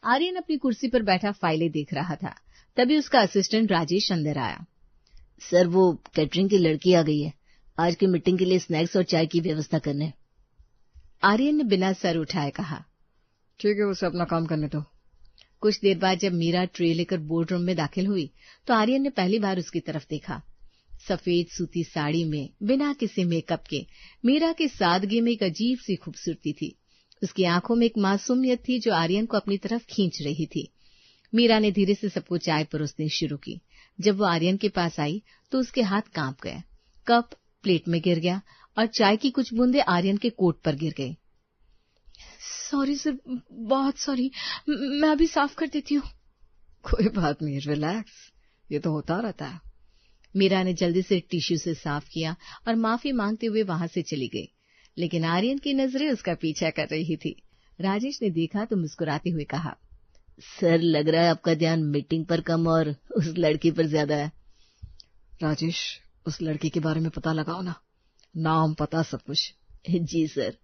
आर्यन अपनी कुर्सी पर बैठा फाइलें देख रहा था। तभी उसका असिस्टेंट राजेश अंदर आया। सर, वो कैटरिंग की लड़की आ गई है, आज की मीटिंग के लिए स्नैक्स और चाय की व्यवस्था करने। आर्यन ने बिना सर उठाए कहा। ठीक है, उसे अपना काम करने दो। कुछ देर बाद जब मीरा ट्रे लेकर बोर्ड रूम में दाखिल हुई तो आर्यन ने पहली बार उसकी तरफ देखा। सफेद सूती साड़ी में बिना किसी मेकअप के मीरा की सादगी में एक अजीब सी खूबसूरती थी। उसकी आंखों में एक मासूमियत थी जो आर्यन को अपनी तरफ खींच रही थी। मीरा ने धीरे से सबको चाय परोसनी शुरू की। जब वो आर्यन के पास आई तो उसके हाथ कांप गए। कप प्लेट में गिर गया और चाय की कुछ बूंदें आर्यन के कोट पर गिर गई। सॉरी सर, बहुत सॉरी, मैं अभी साफ कर देती हूँ। कोई बात नहीं, रिलैक्स, ये तो होता रहता है। मीरा ने जल्दी से टिश्यू से साफ किया और माफी मांगते हुए वहां से चली गई, लेकिन आर्यन की नजरें उसका पीछा कर रही थी। राजेश ने देखा तो मुस्कुराते हुए कहा, सर, लग रहा है आपका ध्यान मीटिंग पर कम और उस लड़की पर ज्यादा है। राजेश, उस लड़की के बारे में पता लगाओ ना, नाम पता सब कुछ। जी सर।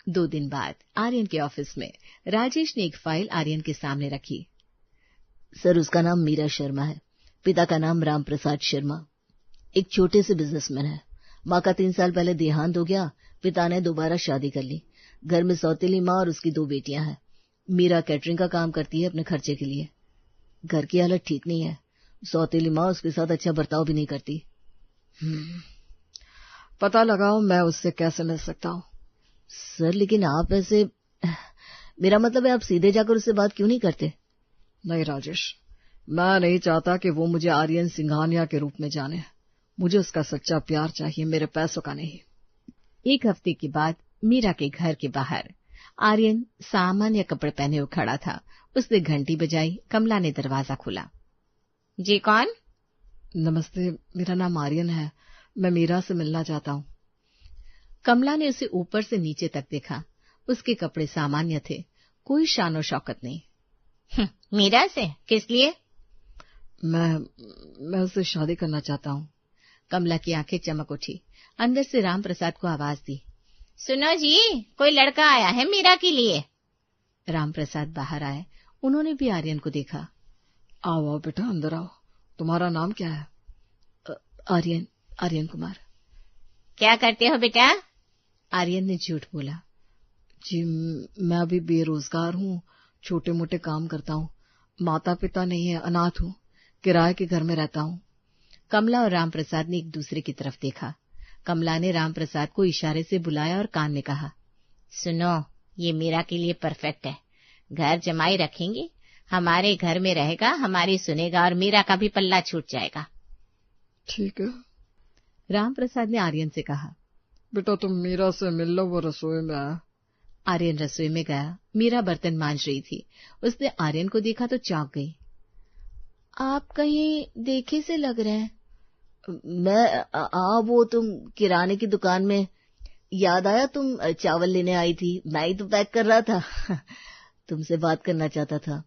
2 दिन बाद आर्यन के ऑफिस में राजेश ने एक फाइल आर्यन के सामने रखी। सर, उसका नाम मीरा शर्मा है, पिता का नाम राम प्रसाद शर्मा, एक छोटे से बिजनेसमैन है। माँ का 3 साल पहले देहांत हो गया। पिता ने दोबारा शादी कर ली। घर में सौतेली माँ और उसकी 2 बेटियां हैं। मीरा कैटरिंग का काम करती है अपने खर्चे के लिए। घर की हालत ठीक नहीं है। सौतेली माँ उसके साथ अच्छा बर्ताव भी नहीं करती। पता लगाओ मैं उससे कैसे मिल सकता हूँ। सर, लेकिन आप ऐसे, मेरा मतलब है आप सीधे जाकर उससे बात क्यों नहीं करते? नहीं राजेश, मैं नहीं चाहता कि वो मुझे आर्यन सिंघानिया के रूप में जाने। मुझे उसका सच्चा प्यार चाहिए, मेरे पैसों का नहीं। 1 हफ्ते के बाद मीरा के घर के बाहर आर्यन सामान्य कपड़े पहने हुए खड़ा था। उसने घंटी बजाई। कमला ने दरवाजा खोला। जी कौन? नमस्ते, मेरा नाम आर्यन है, मैं मीरा से मिलना चाहता हूँ। कमला ने उसे ऊपर से नीचे तक देखा। उसके कपड़े सामान्य थे, कोई शानो शौकत नहीं। मीरा से किस लिए? मैं उससे शादी करना चाहता हूँ। कमला की आंखें चमक उठी। अंदर से राम प्रसाद को आवाज दी, सुनो जी, कोई लड़का आया है मीरा के लिए। राम प्रसाद बाहर आए। उन्होंने भी आर्यन को देखा। आओ आओ बेटा, अंदर आओ। तुम्हारा नाम क्या है? आर्यन कुमार। क्या करते हो बेटा? आर्यन ने झूठ बोला। जी, मैं अभी बेरोजगार हूँ, छोटे मोटे काम करता हूँ। माता पिता नहीं है, अनाथ हूँ, किराए के घर में रहता हूँ। कमला और राम प्रसाद ने एक दूसरे की तरफ देखा। कमला ने राम प्रसाद को इशारे से बुलाया और कान में कहा, सुनो, ये मीरा के लिए परफेक्ट है। घर जमाई रखेंगे, हमारे घर में रहेगा, हमारी सुनेगा और मीरा का भी पल्ला छूट जाएगा। ठीक है। राम प्रसाद ने आर्यन से कहा, बेटा तुम मीरा से मिल लो, वो रसोई में है। आर्यन रसोई में गया। मीरा बर्तन मांज रही थी। उसने आर्यन को देखा तो चौंक गई। आप कहीं देखे से लग रहे हैं। वो तुम किराने की दुकान में, याद आया तुम चावल लेने आई थी, मैं ही तो पैक कर रहा था। तुमसे बात करना चाहता था।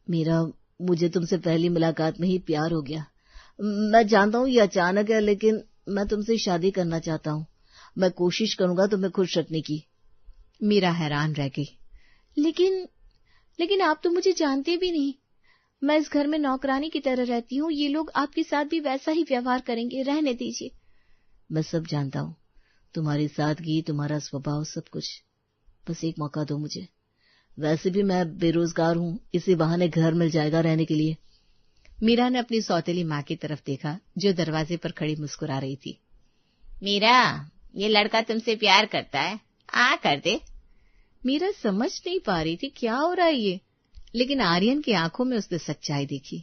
मीरा, मुझे तुमसे पहली मुलाकात में ही प्यार हो गया। मैं जानता हूँ ये अचानक है, लेकिन मैं तुमसे शादी करना चाहता हूँ। मैं कोशिश करूंगा तुम्हें खुश रखने की। मीरा हैरान रह गई। लेकिन आप तो मुझे जानते भी नहीं। मैं इस घर में नौकरानी की तरह रहती हूँ। ये लोग आपके साथ भी वैसा ही व्यवहार करेंगे, रहने दीजिए। मैं सब जानता हूँ, तुम्हारी सादगी, तुम्हारा स्वभाव, सब कुछ। बस एक मौका दो मुझे। वैसे भी मैं बेरोजगार हूँ, इसी बहाने घर मिल जाएगा रहने के लिए। मीरा ने अपनी सौतेली माँ की तरफ देखा, जो दरवाजे पर खड़ी मुस्कुरा रही थी। मीरा, ये लड़का तुमसे प्यार करता है, आ कर दे। मीरा समझ नहीं पा रही थी क्या हो रहा है ये, लेकिन आर्यन की आंखों में उसने सच्चाई देखी।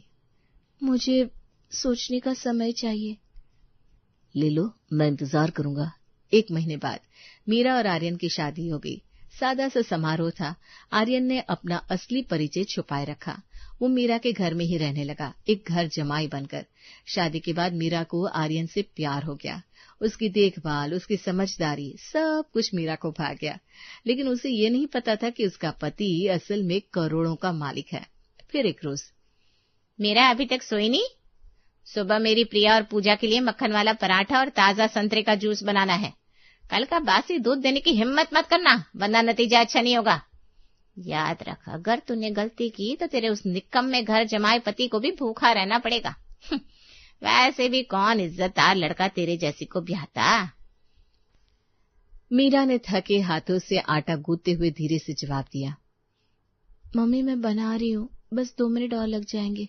मुझे सोचने का समय चाहिए। ले लो, मैं इंतजार करूंगा। 1 महीने बाद मीरा और आर्यन की शादी हो गई। सादा सा समारोह था। आर्यन ने अपना असली परिचय छुपाए रखा। वो मीरा के घर में ही रहने लगा, एक घर जमाई बनकर। शादी के बाद मीरा को आर्यन से प्यार हो गया। उसकी देखभाल, उसकी समझदारी, सब कुछ मीरा को भा गया। लेकिन उसे ये नहीं पता था कि उसका पति असल में करोड़ों का मालिक है। फिर एक रोज, मीरा अभी तक सोई नहीं? सुबह मेरी प्रिया और पूजा के लिए मक्खन वाला पराठा और ताजा संतरे का जूस बनाना है। कल का बासी दूध देने की हिम्मत मत करना, वरना नतीजा अच्छा नहीं होगा। याद रख, अगर तूने गलती की तो तेरे उस निकम्मे घर जमाए पति को भी भूखा रहना पड़ेगा। वैसे भी कौन इज्जतदार लड़का तेरे जैसी को ब्याहता। मीरा ने थके हाथों से आटा गूंथते हुए धीरे से जवाब दिया, मम्मी मैं बना रही हूँ, बस 2 मिनट और लग जाएंगे।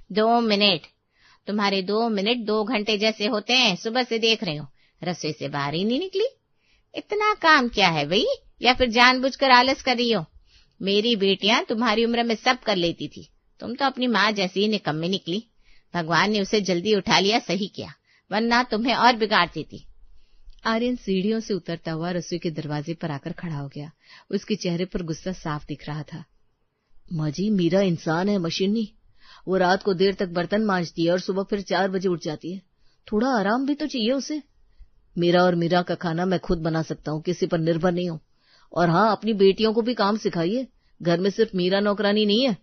2 मिनट? तुम्हारे 2 मिनट 2 घंटे जैसे होते हैं। सुबह से देख रही हूँ, रसोई से बाहर ही नहीं निकली। इतना काम क्या है भाई, या फिर जानबूझकर आलस कर रही हो? मेरी बेटियां तुम्हारी उम्र में सब कर लेती थी, तुम तो अपनी माँ जैसी ही निकम्मी निकली। भगवान ने उसे जल्दी उठा लिया, सही किया, वरना तुम्हें और बिगाड़ देती। आर्यन सीढ़ियों से उतरता हुआ रसोई के दरवाजे पर आकर खड़ा हो गया। उसके चेहरे पर गुस्सा साफ दिख रहा था। माँ जी, मीरा इंसान है, मशीन नहीं। वो रात को देर तक बर्तन मांजती है और सुबह फिर 4 बजे उठ जाती है। थोड़ा आराम भी तो चाहिए उसे। मेरा और मीरा का खाना मैं खुद बना सकता हूँ, किसी पर निर्भर नहीं हूँ। और हाँ, अपनी बेटियों को भी काम सिखाइए, घर में सिर्फ मीरा नौकरानी नहीं है।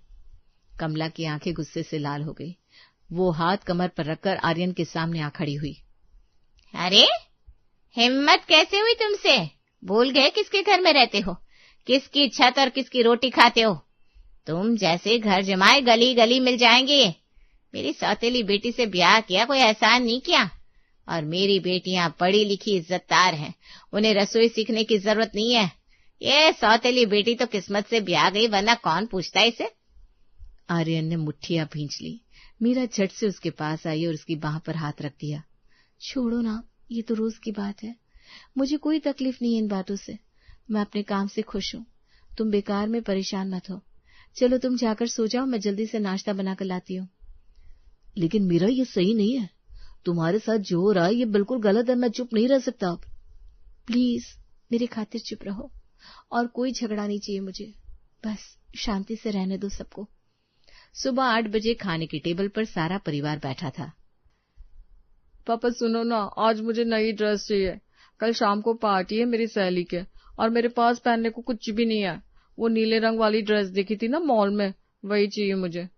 कमला की आंखें गुस्से से लाल हो गई। वो हाथ कमर पर रखकर आर्यन के सामने आ खड़ी हुई। अरे हिम्मत कैसे हुई तुमसे? भूल गए किसके घर में रहते हो, किसकी छत और किसकी रोटी खाते हो? तुम जैसे घर जमाए गली गली मिल जाएंगे। मेरी सौतेली बेटी से ब्याह किया, कोई एहसान नहीं किया। और मेरी बेटियां पढ़ी लिखी इज्जतदार हैं, उन्हें रसोई सीखने की जरूरत नहीं है। ये सौतेली बेटी तो किस्मत से ब्याह गई, वरना कौन पूछता इसे। आर्यन ने मुट्ठियां भींच ली। मीरा झट से उसके पास आई और उसकी बाह पर हाथ रख दिया। छोड़ो ना, ये तो रोज की बात है। मुझे कोई तकलीफ नहीं है इन बातों से। मैं अपने काम से खुश हूँ। तुम बेकार में परेशान मत हो। चलो तुम जाकर सो जाओ, मैं जल्दी से नाश्ता बनाकर लाती हूँ। लेकिन मीरा, ये सही नहीं है। तुम्हारे साथ जो हो रहा है ये बिल्कुल गलत है। मैं चुप नहीं रह सकता अब। प्लीज मेरे खातिर चुप रहो, और कोई झगड़ा नहीं चाहिए मुझे। बस शांति से रहने दो सबको। सुबह 8 बजे खाने की टेबल पर सारा परिवार बैठा था। पापा सुनो ना, आज मुझे नई ड्रेस चाहिए। कल शाम को पार्टी है मेरी सहेली के, और मेरे पास पहनने को कुछ भी नहीं है। वो नीले रंग वाली ड्रेस देखी थी ना मॉल में, वही चाहिए मुझे।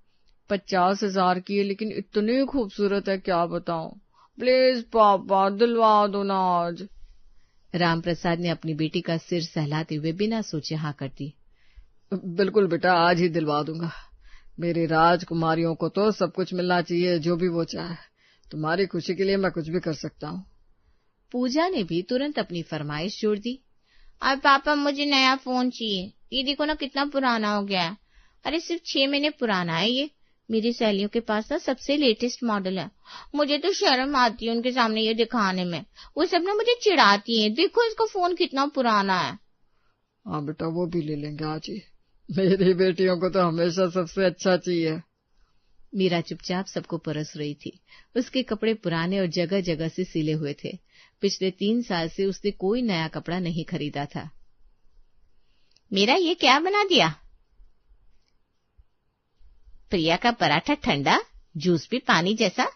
50,000 की है, लेकिन इतनी खूबसूरत है, क्या बताऊं। प्लीज पापा दिलवा दो ना आज। राम प्रसाद ने अपनी बेटी का सिर सहलाते हुए बिना सोचे हाँ कर दी। बिल्कुल बेटा, आज ही दिलवा दूंगा। मेरी राजकुमारियों को तो सब कुछ मिलना चाहिए, जो भी वो चाहे। तुम्हारी खुशी के लिए मैं कुछ भी कर सकता हूँ। पूजा ने भी तुरंत अपनी फरमाइश जोड़ दी। और पापा मुझे नया फोन चाहिए। ये देखो ना कितना पुराना हो गया है। अरे सिर्फ 6 महीने पुराना है ये। मेरी सहेलियों के पास ना सबसे लेटेस्ट मॉडल है। मुझे तो शर्म आती है उनके सामने ये दिखाने में। वो सब ना मुझे चिढ़ाती है, देखो इसका फोन कितना पुराना है। हाँ बेटा, वो भी ले लेंगे आज ही। मेरी बेटियों को तो हमेशा सबसे अच्छा चाहिए। मीरा चुपचाप सबको परस रही थी। उसके कपड़े पुराने और जगह जगह से सिले हुए थे। पिछले 3 साल से उसने कोई नया कपड़ा नहीं खरीदा था। मेरा ये क्या बना दिया? प्रिया का पराठा ठंडा, जूस भी पानी जैसा।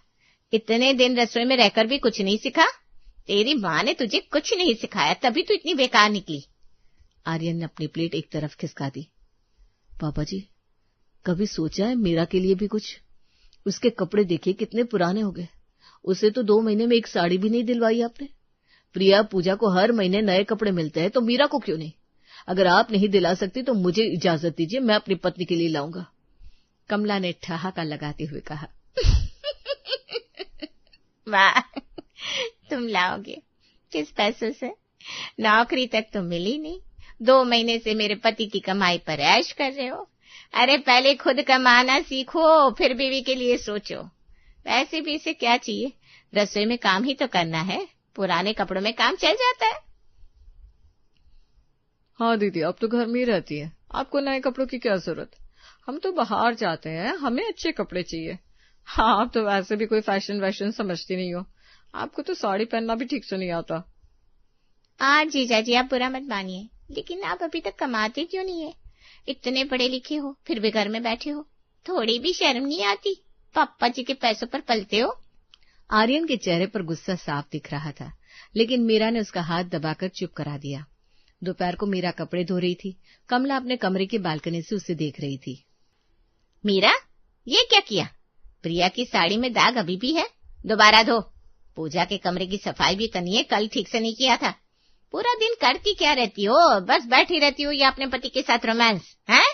इतने दिन रसोई में रहकर भी कुछ नहीं सीखा। तेरी माँ ने तुझे कुछ नहीं सिखाया, तभी तो इतनी बेकार निकली। आर्यन ने अपनी प्लेट एक तरफ खिसका दी। पापा जी, कभी सोचा है मीरा के लिए भी कुछ? उसके कपड़े देखिए कितने पुराने हो गए। उसे तो 2 महीने में एक साड़ी भी नहीं दिलवाई आपने। प्रिया पूजा को हर महीने नए कपड़े मिलते हैं, तो मीरा को क्यों नहीं? अगर आप नहीं दिला सकती तो मुझे इजाजत दीजिए, मैं अपनी पत्नी के लिए लाऊंगा। कमला ने ठहाका लगाते हुए कहा। वाह, तुम लाओगे? किस पैसों से? नौकरी तक तो मिली नहीं। 2 महीने से मेरे पति की कमाई पर ऐश कर रहे हो। अरे पहले खुद कमाना सीखो, फिर बीवी के लिए सोचो। वैसे भी इसे क्या चाहिए, रसोई में काम ही तो करना है। पुराने कपड़ों में काम चल जाता है। हाँ दीदी, अब तो घर में ही रहती है, आपको नए कपड़ों की क्या जरूरत। हम तो बाहर जाते हैं, हमें अच्छे कपड़े चाहिए। हाँ, आप तो वैसे भी कोई फैशन वैशन समझती नहीं हो। आपको तो साड़ी पहनना भी ठीक से नहीं आता। जीजा जी, आप बुरा मत मानिए, लेकिन आप अभी तक कमाते क्यों नहीं है? इतने पढ़े लिखे हो, फिर भी घर में बैठे हो। थोड़ी भी शर्म नहीं आती? पापा जी के पैसों पर पलते हो। आर्यन के चेहरे पर गुस्सा साफ दिख रहा था, लेकिन मीरा ने उसका हाथ दबाकर चुप करा दिया। दोपहर को मीरा कपड़े धो रही थी। कमला अपने कमरे की बालकनी से उसे देख रही थी। मीरा, ये क्या किया? प्रिया की साड़ी में दाग अभी भी है, दोबारा धो। पूजा के कमरे की सफाई भी करनी है, कल ठीक से नहीं किया था। पूरा दिन करती क्या रहती हो? बस बैठी रहती हो या अपने पति के साथ रोमांस? हैं?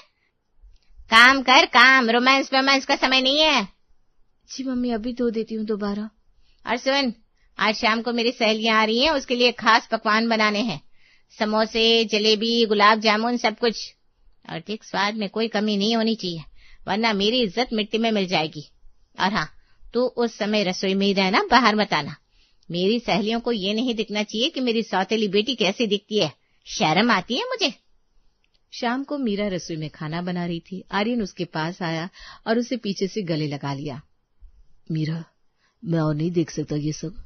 काम कर काम, रोमांस वोमांस का समय नहीं है। जी मम्मी, अभी धो देती हूँ दोबारा। और सुन, आज शाम को मेरी सहेलियां आ रही हैं, उसके लिए खास पकवान बनाने हैं। समोसे, जलेबी, गुलाब जामुन, सब कुछ। और देख, स्वाद में कोई कमी नहीं होनी चाहिए, वरना मेरी इज्जत मिट्टी में मिल जाएगी। और हाँ, तू उस समय रसोई में ही रहना, बाहर मत आना। मेरी सहेलियों को ये नहीं दिखना चाहिए कि मेरी सौतेली बेटी कैसी दिखती है। शर्म आती है मुझे। शाम को मीरा रसोई में खाना बना रही थी। आर्यन उसके पास आया और उसे पीछे से गले लगा लिया। मीरा, मैं और नहीं देख सकता ये सब।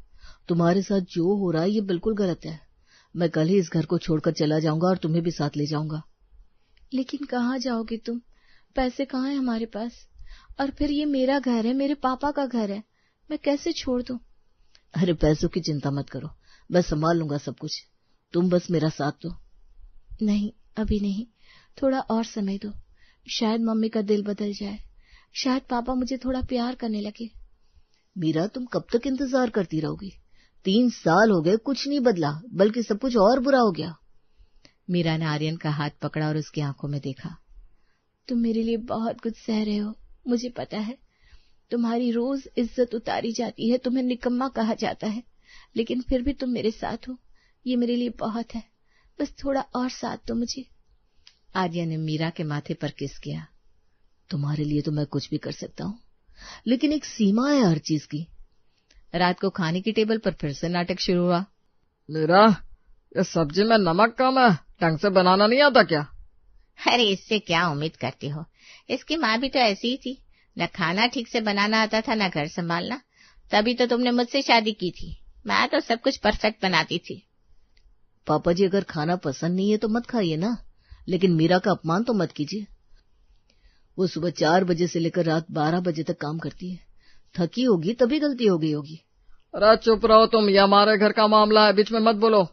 तुम्हारे साथ जो हो रहा है ये बिल्कुल गलत है। मैं कल ही इस घर को छोड़कर चला जाऊंगा और तुम्हें भी साथ ले जाऊंगा। लेकिन कहाँ जाओगे तुम? पैसे कहाँ है हमारे पास? और फिर ये मेरा घर है, मेरे पापा का घर है, मैं कैसे छोड़ दूं? अरे पैसों की चिंता मत करो, मैं संभाल लूंगा सब कुछ। तुम बस मेरा साथ दो। नहीं, अभी नहीं, थोड़ा और समय दो। शायद मम्मी का दिल बदल जाए, शायद पापा मुझे थोड़ा प्यार करने लगे। मीरा, तुम कब तक इंतजार करती रहोगी? 3 साल हो गए, कुछ नहीं बदला, बल्कि सब कुछ और बुरा हो गया। मीरा ने आर्यन का हाथ पकड़ा और उसकी आंखों में देखा। तुम मेरे लिए बहुत कुछ सह रहे हो, मुझे पता है। तुम्हारी रोज इज्जत उतारी जाती है, तुम्हें निकम्मा कहा जाता है, लेकिन फिर भी तुम मेरे साथ हो, ये मेरे लिए बहुत है। बस थोड़ा और साथ दो मुझे। आर्यन ने मीरा के माथे पर किस किया। तुम्हारे लिए तो मैं कुछ भी कर सकता हूँ, लेकिन एक सीमा है हर चीज की। रात को खाने की टेबल पर फिर से नाटक शुरू हुआ। मीरा, ये सब्जी में नमक कम है, ढंग से बनाना नहीं आता क्या? अरे इससे क्या उम्मीद करती हो? इसकी माँ भी तो ऐसी ही थी, न खाना ठीक से बनाना आता था, न घर संभालना। तभी तो तुमने मुझसे शादी की थी। मैं तो सब कुछ परफेक्ट बनाती थी। पापा जी, अगर खाना पसंद नहीं है तो मत खाइए ना, लेकिन मीरा का अपमान तो मत कीजिए। वो सुबह 4 बजे से लेकर रात 12 बजे तक काम करती है। थकी होगी तभी गलती हो गई होगी। अरे चुप रहो तुम, ये हमारे घर का मामला है, बीच में मत बोलो।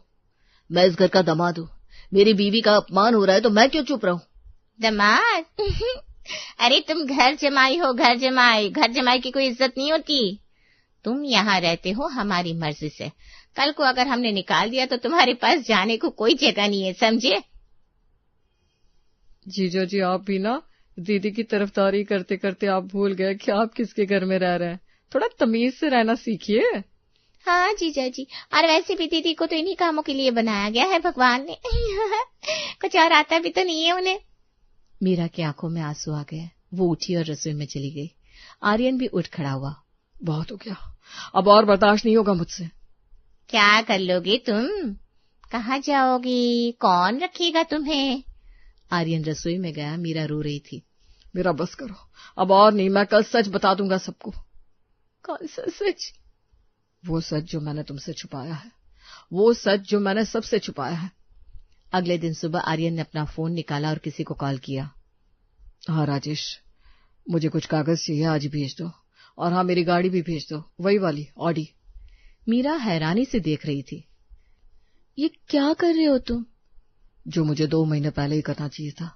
मैं इस घर का दामाद हूँ, मेरी बीवी का अपमान हो रहा है तो मैं क्यों चुप रहूं? दामाद? अरे तुम घर जमाई हो, घर जमाई। घर जमाई की कोई इज्जत नहीं होती। तुम यहाँ रहते हो हमारी मर्जी से। कल को अगर हमने निकाल दिया तो तुम्हारे पास जाने को कोई जगह नहीं है, समझे? जीजा जी, आप भी ना दीदी की तरफदारी करते करते आप भूल गए कि आप किसके घर में रह रहे हैं। थोड़ा तमीज से रहना सीखिए। हाँ जीजा जी, और वैसे भी दीदी को तो इन्हीं कामों के लिए बनाया गया है भगवान ने। कुछ और आता भी तो नहीं है उन्हें। मीरा की आंखों में आंसू आ गए। वो उठी और रसोई में चली गई। आर्यन भी उठ खड़ा हुआ। बहुत हो गया, अब और बर्दाश्त नहीं होगा मुझसे। क्या कर लोगी तुम? कहाँ जाओगी? कौन रखेगा तुम्हें? आर्यन रसोई में गया। मीरा रो रही थी। मेरा बस करो, अब और नहीं। मैं कल सच बता दूंगा सबको। कौन सा सच? वो सच जो मैंने तुमसे छुपाया है, वो सच जो मैंने सबसे छुपाया है। अगले दिन सुबह आर्यन ने अपना फोन निकाला और किसी को कॉल किया। हाँ राजेश, मुझे कुछ कागज चाहिए, आज भेज दो। और हाँ, मेरी गाड़ी भी भेज दो, वही वाली ऑडी। मीरा हैरानी से देख रही थी। ये क्या कर रहे हो तुम? जो मुझे 2 महीने पहले ही करना चाहिए था।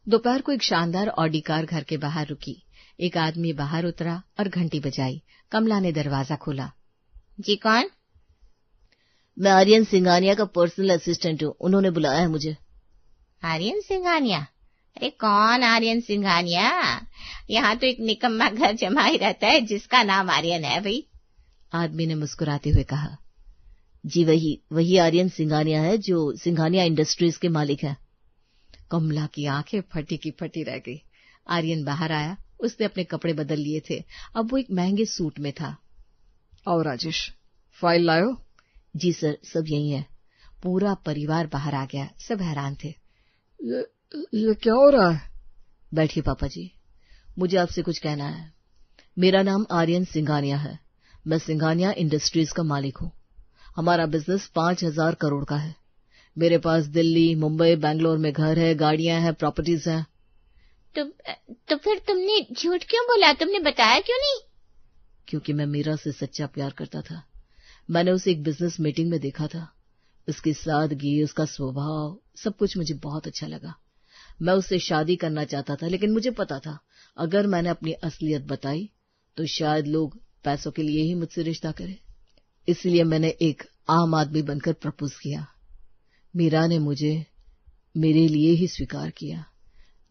दोपहर को एक शानदार ऑडी कार घर के बाहर रुकी। एक आदमी बाहर उतरा और घंटी बजाई। कमला ने दरवाजा खोला। जी कौन? मैं आर्यन सिंघानिया का पर्सनल असिस्टेंट हूँ, उन्होंने बुलाया है मुझे। आर्यन सिंघानिया? अरे कौन आर्यन सिंघानिया? यहाँ तो एक निकम्मा घर जमाई रहता है जिसका नाम आर्यन है भाई। आदमी ने मुस्कुराते हुए कहा। जी वही आर्यन सिंघानिया है जो सिंघानिया इंडस्ट्रीज के मालिक है। कमला की आंखें फटी की फटी रह गई। आर्यन बाहर आया। उसने अपने कपड़े बदल लिए थे। अब वो एक महंगे सूट में था। और राजेश, फाइल लायो? जी सर, सब यही है। पूरा परिवार बाहर आ गया। सब हैरान थे। ये क्या हो रहा है? बैठिए पापा जी, मुझे आपसे कुछ कहना है। मेरा नाम आर्यन सिंघानिया है। मैं सिंघानिया इंडस्ट्रीज का मालिक हूँ। हमारा बिजनेस 5,000 करोड़ का है। मेरे पास दिल्ली, मुंबई, बैंगलोर में घर है, गाड़ियां हैं, प्रॉपर्टीज हैं। तो फिर तुमने झूठ क्यों बोला? तुमने बताया क्यों नहीं? क्योंकि मैं मीरा से सच्चा प्यार करता था। मैंने उसे एक बिजनेस मीटिंग में देखा था। उसकी सादगी, उसका स्वभाव, सब कुछ मुझे बहुत अच्छा लगा। मैं उससे शादी करना चाहता था, लेकिन मुझे पता था अगर मैंने अपनी असलियत बताई तो शायद लोग पैसों के लिए ही मुझसे रिश्ता करें। इसलिए मैंने एक आम आदमी बनकर प्रपोज किया। मीरा ने मुझे मेरे लिए ही स्वीकार किया,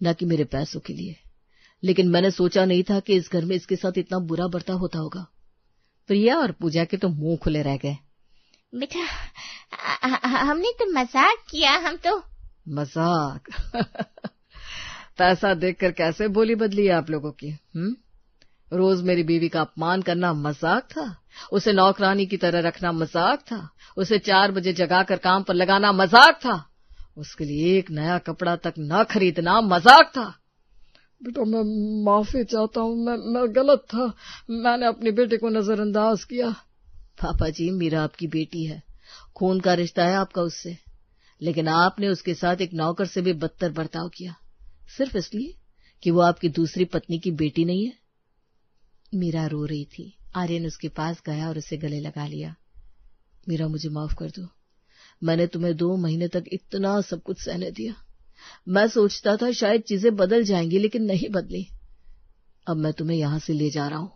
न कि मेरे पैसों के लिए। लेकिन मैंने सोचा नहीं था कि इस घर में इसके साथ इतना बुरा बर्ताव होता होगा। प्रिया और पूजा के तो मुंह खुले रह गए। बेटा हमने तो मजाक किया, हम तो। मजाक? पैसा देखकर कैसे बोली बदली है आप लोगों की? रोज मेरी बीवी का अपमान करना मजाक था? उसे नौकरानी की तरह रखना मजाक था? उसे 4 बजे जगाकर काम पर लगाना मजाक था? उसके लिए एक नया कपड़ा तक न खरीदना मजाक था? बेटा मैं माफी चाहता हूँ, मैं गलत था, मैंने अपनी बेटी को नजरअंदाज किया। पापा जी, मीरा आपकी बेटी है, खून का रिश्ता है आपका उससे, लेकिन आपने उसके साथ एक नौकर से भी बदतर बर्ताव किया, सिर्फ इसलिए कि वो आपकी दूसरी पत्नी की बेटी नहीं है। मीरा रो रही थी। आर्यन उसके पास गया और उसे गले लगा लिया। मीरा, मुझे माफ कर दो, मैंने तुम्हें 2 महीने तक इतना सब कुछ सहने दिया। मैं सोचता था शायद चीजें बदल जाएंगी, लेकिन नहीं बदली। अब मैं तुम्हें यहां से ले जा रहा हूं,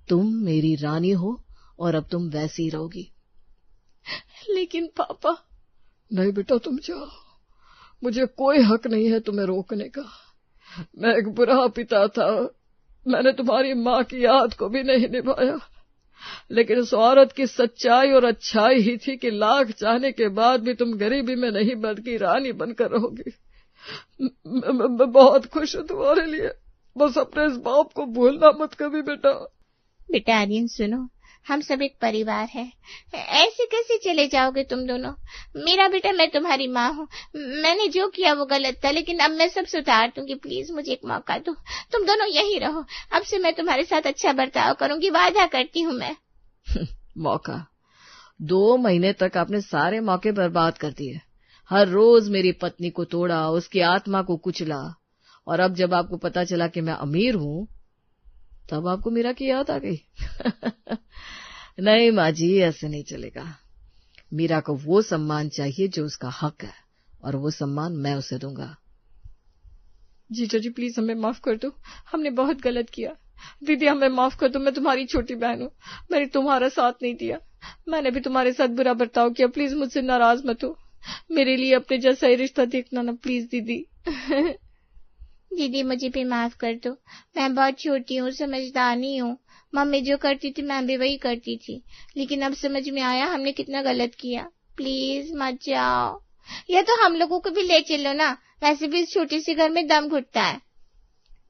तुम मेरी रानी हो और अब तुम वैसी ही रहोगी। लेकिन पापा। नहीं बेटा, तुम जाओ, मुझे कोई हक नहीं है तुम्हें रोकने का। मैं एक बुरा पिता था, मैंने तुम्हारी माँ की याद को भी नहीं निभाया, लेकिन उस औरत की सच्चाई और अच्छाई ही थी कि लाख चाहने के बाद भी तुम गरीबी में नहीं बल्कि रानी बनकर रहोगी। मैं बहुत खुश हूँ तुम्हारे लिए, बस अपने इस बाप को भूलना मत कभी बेटा। बेटा आर्यन सुनो, हम सब एक परिवार है, ऐसे कैसे चले जाओगे तुम दोनों? मेरा बेटा, मैं तुम्हारी माँ हूँ, मैंने जो किया वो गलत था, लेकिन अब मैं सब सुधार दूंगी। प्लीज मुझे एक मौका दो, तुम दोनों यही रहो, अब से मैं तुम्हारे साथ अच्छा बर्ताव करूंगी, वादा करती हूँ मैं। मौका? 2 महीने तक आपने सारे मौके बर्बाद कर दिए। हर रोज मेरी पत्नी को तोड़ा, उसकी आत्मा को कुचला, और अब जब आपको पता चला कि मैं अमीर हूँ तब आपको मीरा की याद आ गई। नहीं माँ जी, ऐसे नहीं चलेगा। मीरा को वो सम्मान चाहिए जो उसका हक है, और वो सम्मान मैं उसे दूंगा। जीजा जी प्लीज हमें माफ कर दो, हमने बहुत गलत किया। दीदी हमें माफ कर दो, मैं तुम्हारी छोटी बहन हूँ, मैंने तुम्हारा साथ नहीं दिया, मैंने भी तुम्हारे साथ बुरा बर्ताव किया, प्लीज मुझसे नाराज मत हो, मेरे लिए अपने जैसा ही रिश्ता देखना ना प्लीज दीदी। दीदी मुझे भी माफ कर दो, मैं बहुत छोटी हूँ, समझदार नहीं हूँ, मम्मी जो करती थी मैं भी वही करती थी, लेकिन अब समझ में आया हमने कितना गलत किया, प्लीज मत जाओ, या तो हम लोगों को भी ले चलो ना, वैसे भी इस छोटे से घर में दम घुटता है।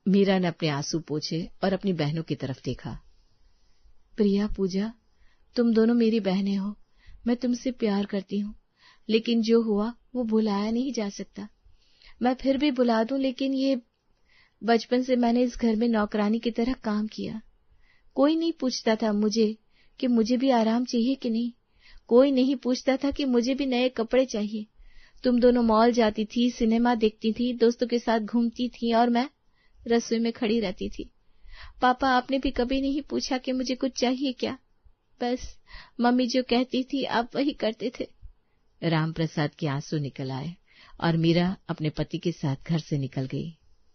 मीरा ने अपने आंसू पोंछे और अपनी बहनों की तरफ देखा। प्रिया, पूजा, तुम दोनों मेरी बहनें हो, मैं तुमसे प्यार करती हूँ, लेकिन जो हुआ वो भुलाया नहीं जा सकता। मैं फिर भी भुला दूं, लेकिन ये बचपन से मैंने इस घर में नौकरानी की तरह काम किया। कोई नहीं पूछता था मुझे कि मुझे भी आराम चाहिए कि नहीं, कोई नहीं पूछता था कि मुझे भी नए कपड़े चाहिए। तुम दोनों मॉल जाती थी, सिनेमा देखती थी, दोस्तों के साथ घूमती थी, और मैं रसोई में खड़ी रहती थी। पापा, आपने भी कभी नहीं पूछा कि मुझे कुछ चाहिए क्या, बस मम्मी जो कहती थी आप वही करते थे। राम प्रसाद के आंसू निकल आए और मीरा अपने पति के साथ घर से निकल गई।